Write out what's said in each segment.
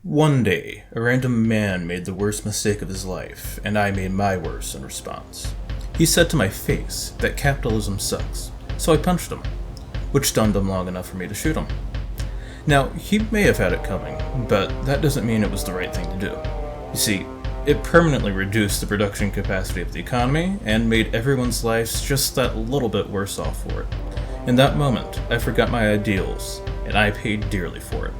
One day, a random man made the worst mistake of his life, and I made my worst in response. He said to my face that capitalism sucks, so I punched him, which stunned him long enough for me to shoot him. Now, he may have had it coming, but that doesn't mean it was the right thing to do. You see, it permanently reduced the production capacity of the economy and made everyone's lives just that little bit worse off for it. In that moment, I forgot my ideals, and I paid dearly for it.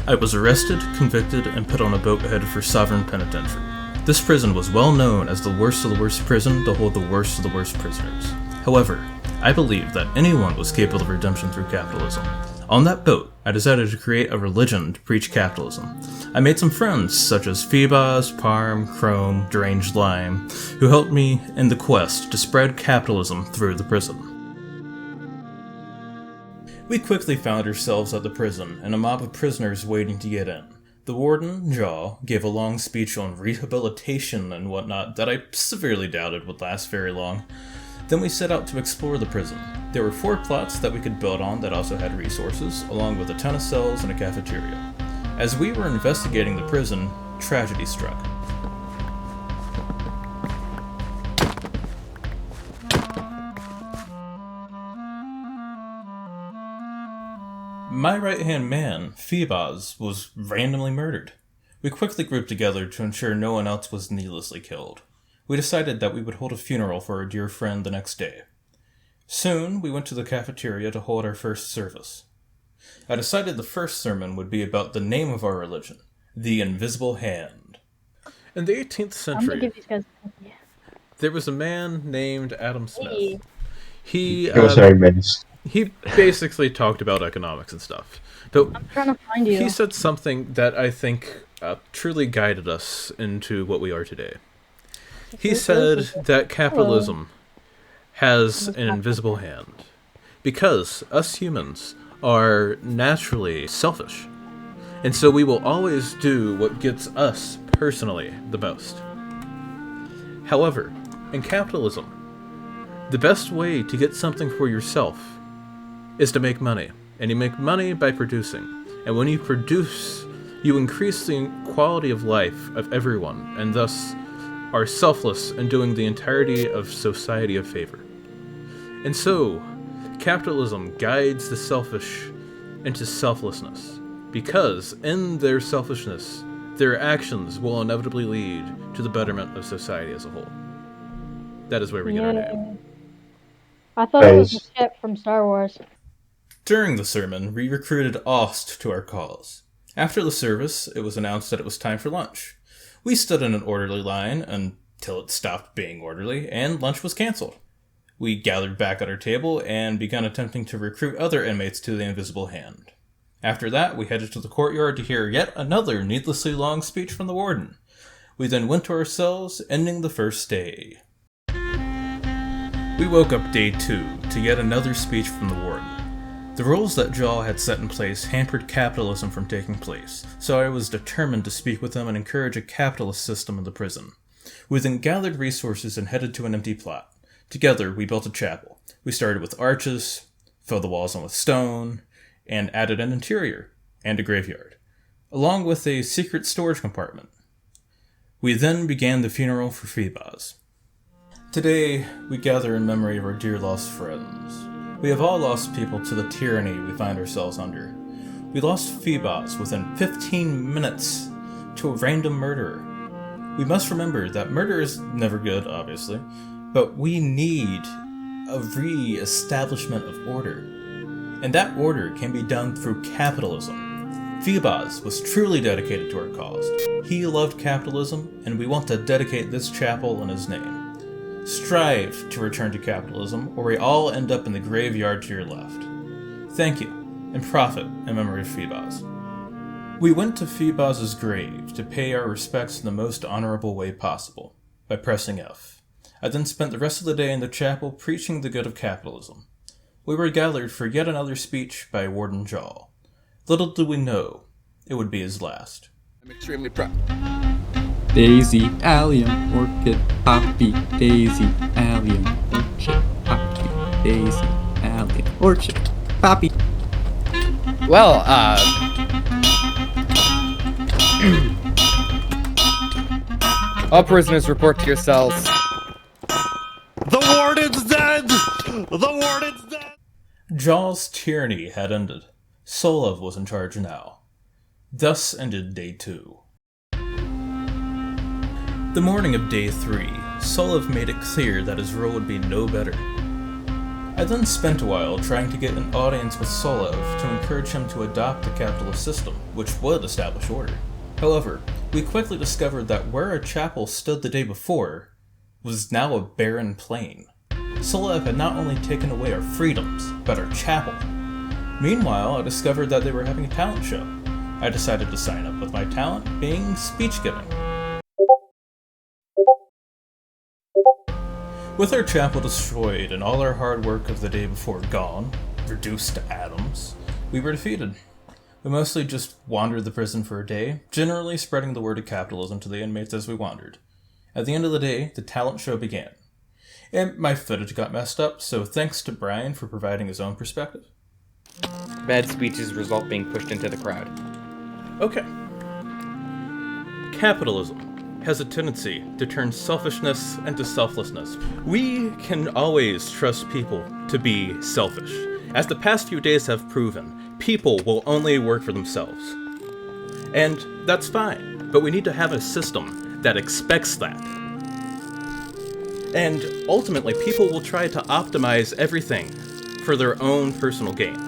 I was arrested, convicted, and put on a boat headed for Sovereign Penitentiary. This prison was well known as the worst of the worst prison to hold the worst of the worst prisoners. However, I believed that anyone was capable of redemption through capitalism. On that boat, I decided to create a religion to preach capitalism. I made some friends, such as Phoebus, Parm, Chrome, Deranged Lime, who helped me in the quest to spread capitalism through the prison. We quickly found ourselves at the prison and a mob of prisoners waiting to get in. The warden, Jaw, gave a long speech on rehabilitation and whatnot that I severely doubted would last very long. Then we set out to explore the prison. There were 4 plots that we could build on that also had resources, along with a ton of cells and a cafeteria. As we were investigating the prison, tragedy struck. My right-hand man, Phoebus, was randomly murdered. We quickly grouped together to ensure no one else was needlessly killed. We decided that we would hold a funeral for our dear friend the next day. Soon, we went to the cafeteria to hold our first service. I decided the first sermon would be about the name of our religion, the Invisible Hand. In the 18th century, there was a man named Adam Smith. He basically talked about economics and stuff. But I'm trying to find you. He said something that I think truly guided us into what we are today. He said that capitalism has an invisible hand because us humans are naturally selfish. And so we will always do what gets us personally the most. However, in capitalism, the best way to get something for yourself is to make money. And you make money by producing. And when you produce, you increase the quality of life of everyone, and thus are selfless in doing the entirety of society a favor. And so, capitalism guides the selfish into selflessness, because in their selfishness, their actions will inevitably lead to the betterment of society as a whole. That is where we get our name. I thought it was a ship from Star Wars. During the sermon, we recruited Ost to our cause. After the service, it was announced that it was time for lunch. We stood in an orderly line until it stopped being orderly, and lunch was canceled. We gathered back at our table and began attempting to recruit other inmates to the Invisible Hand. After that, we headed to the courtyard to hear yet another needlessly long speech from the warden. We then went to our cells, ending the first day. We woke up day 2 to yet another speech from the warden. The rules that Jaw had set in place hampered capitalism from taking place, so I was determined to speak with him and encourage a capitalist system in the prison. We then gathered resources and headed to an empty plot. Together, we built a chapel. We started with arches, filled the walls in with stone, and added an interior and a graveyard, along with a secret storage compartment. We then began the funeral for Phoebus. Today, we gather in memory of our dear lost friends. We have all lost people to the tyranny we find ourselves under. We lost Phoebus within 15 minutes to a random murderer. We must remember that murder is never good, obviously, but we need a re-establishment of order. And that order can be done through capitalism. Phoebus was truly dedicated to our cause. He loved capitalism, and we want to dedicate this chapel in his name. Strive to return to capitalism, or we all end up in the graveyard to your left. Thank you, and profit in memory of Phoebus. We went to Phoebus's grave to pay our respects in the most honorable way possible, by pressing F. I then spent the rest of the day in the chapel preaching the good of capitalism. We were gathered for yet another speech by Warden Jaw. Little did we know, it would be his last. I'm extremely proud. Daisy, allium, orchid, poppy, daisy, allium, orchid, poppy, daisy, allium, orchid, poppy. Well, All prisoners report to your cells. The warden's dead! The warden's dead! Jaw's tyranny had ended. Solov was in charge now. Thus ended Day 2. The morning of Day 3, Solov made it clear that his role would be no better. I then spent a while trying to get an audience with Solov to encourage him to adopt the capitalist system, which would establish order. However, we quickly discovered that where our chapel stood the day before was now a barren plain. Solov had not only taken away our freedoms, but our chapel. Meanwhile, I discovered that they were having a talent show. I decided to sign up with my talent being speech giving. With our chapel destroyed and all our hard work of the day before gone, reduced to atoms, we were defeated. We mostly just wandered the prison for a day, generally spreading the word of capitalism to the inmates as we wandered. At the end of the day, the talent show began. And my footage got messed up, so thanks to Brine for providing his own perspective. Bad speeches result being pushed into the crowd. Okay. Capitalism has a tendency to turn selfishness into selflessness. We can always trust people to be selfish. As the past few days have proven, people will only work for themselves. And that's fine, but we need to have a system that expects that. And ultimately, people will try to optimize everything for their own personal gain.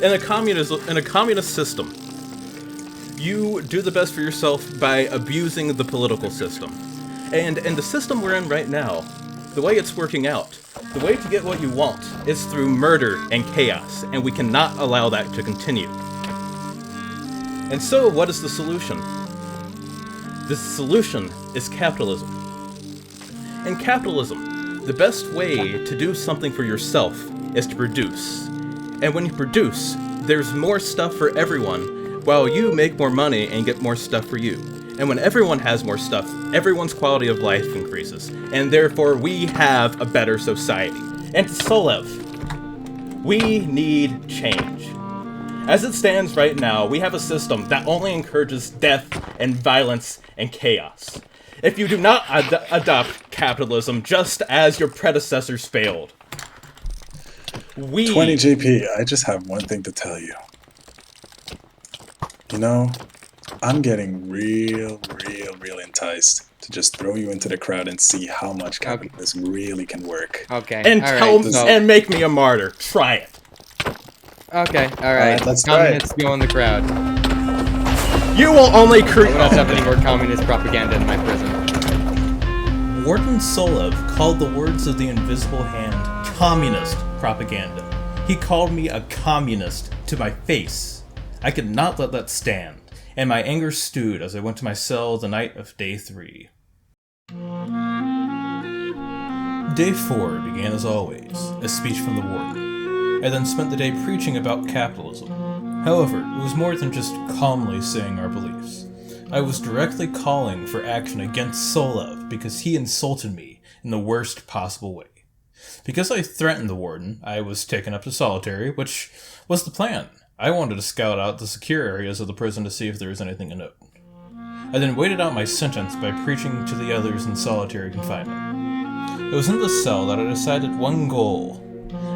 In a communist system, you do the best for yourself by abusing the political system. And in the system we're in right now, the way it's working out, the way to get what you want is through murder and chaos, and we cannot allow that to continue. And so, what is the solution? The solution is capitalism. In capitalism, the best way to do something for yourself is to produce. And when you produce, there's more stuff for everyone, while you make more money and get more stuff for you. And when everyone has more stuff, everyone's quality of life increases, and therefore we have a better society. And to Solov, we need change. As it stands right now, we have a system that only encourages death and violence and chaos. If you do not adopt capitalism just as your predecessors failed, 20 GP, I just have one thing to tell you. You know, I'm getting real enticed to just throw you into the crowd and see how much capitalism really can work. Okay. And alright, and make me a martyr. Try it. Okay, alright. Let's try it. Communists go in the crowd. You will only I create. would not have any more communist propaganda in my prison. Warden Solov called the words of the invisible hand communist propaganda. He called me a communist to my face. I could not let that stand, and my anger stewed as I went to my cell the night of Day 3. Day 4 began as always, a speech from the warden. I then spent the day preaching about capitalism. However, it was more than just calmly saying our beliefs. I was directly calling for action against Solov because he insulted me in the worst possible way. Because I threatened the warden, I was taken up to solitary, which was the plan. I wanted to scout out the secure areas of the prison to see if there was anything to note. I then waited out my sentence by preaching to the others in solitary confinement. It was in this cell that I decided one goal.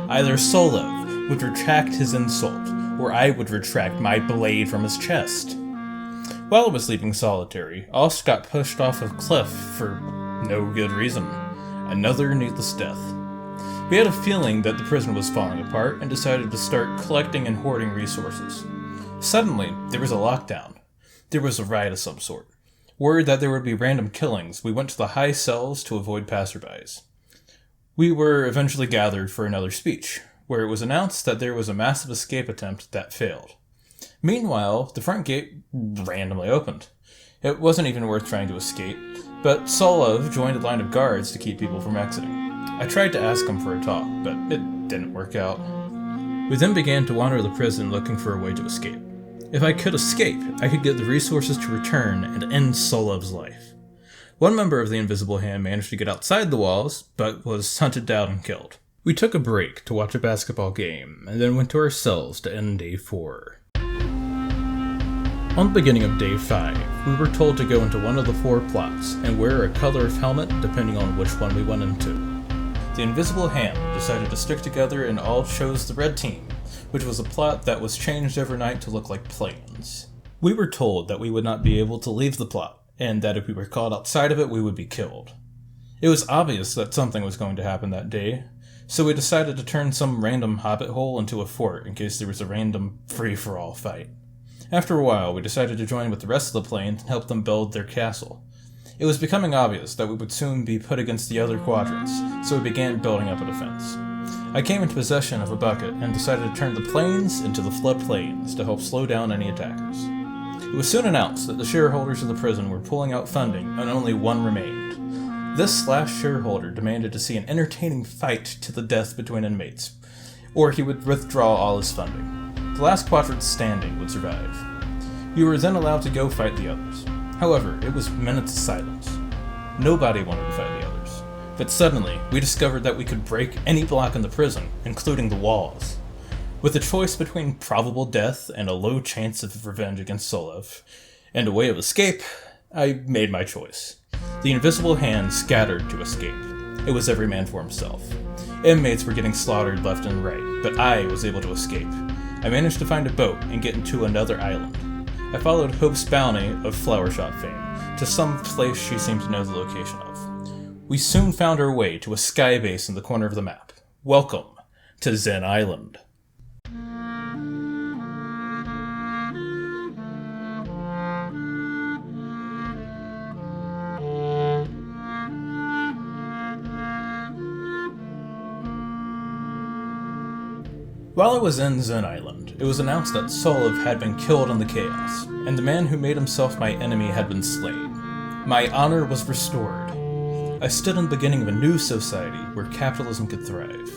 Either Solov would retract his insult, or I would retract my blade from his chest. While I was leaving solitary, I also got pushed off a cliff for no good reason. Another needless death. We had a feeling that the prison was falling apart and decided to start collecting and hoarding resources. Suddenly, there was a lockdown. There was a riot of some sort. Word that there would be random killings, we went to the high cells to avoid passerbys. We were eventually gathered for another speech, where it was announced that there was a massive escape attempt that failed. Meanwhile, the front gate randomly opened. It wasn't even worth trying to escape, but Solov joined a line of guards to keep people from exiting. I tried to ask him for a talk, but it didn't work out. We then began to wander the prison looking for a way to escape. If I could escape, I could get the resources to return and end Solov's life. One member of the Invisible Hand managed to get outside the walls, but was hunted down and killed. We took a break to watch a basketball game, and then went to our cells to end Day 4. On the beginning of Day 5, we were told to go into one of the 4 plots and wear a color of helmet depending on which one we went into. The Invisible Hand decided to stick together and all chose the red team, which was a plot that was changed overnight to look like planes. We were told that we would not be able to leave the plot, and that if we were caught outside of it, we would be killed. It was obvious that something was going to happen that day, so we decided to turn some random hobbit hole into a fort in case there was a random free-for-all fight. After a while, we decided to join with the rest of the planes and help them build their castle. It was becoming obvious that we would soon be put against the other quadrants, so we began building up a defense. I came into possession of a bucket and decided to turn the planes into the floodplains to help slow down any attackers. It was soon announced that the shareholders of the prison were pulling out funding and only one remained. This last shareholder demanded to see an entertaining fight to the death between inmates, or he would withdraw all his funding. The last quadrant standing would survive. You were then allowed to go fight the others. However, it was minutes of silence. Nobody wanted to fight the others. But suddenly, we discovered that we could break any block in the prison, including the walls. With a choice between probable death and a low chance of revenge against Solev, and a way of escape, I made my choice. The Invisible Hand scattered to escape. It was every man for himself. Inmates were getting slaughtered left and right, but I was able to escape. I managed to find a boat and get into another island. I followed Hope's bounty of Flowershot fame to some place she seemed to know the location of. We soon found our way to a sky base in the corner of the map. Welcome to Zen Island. While I was in Zen Island, it was announced that Solev had been killed in the chaos, and the man who made himself my enemy had been slain. My honor was restored. I stood in the beginning of a new society where capitalism could thrive.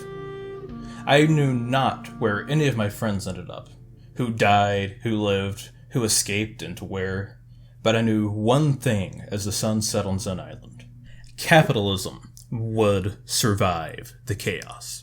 I knew not where any of my friends ended up, who died, who lived, who escaped, and to where, but I knew one thing as the sun set on Zen Island. Capitalism would survive the chaos.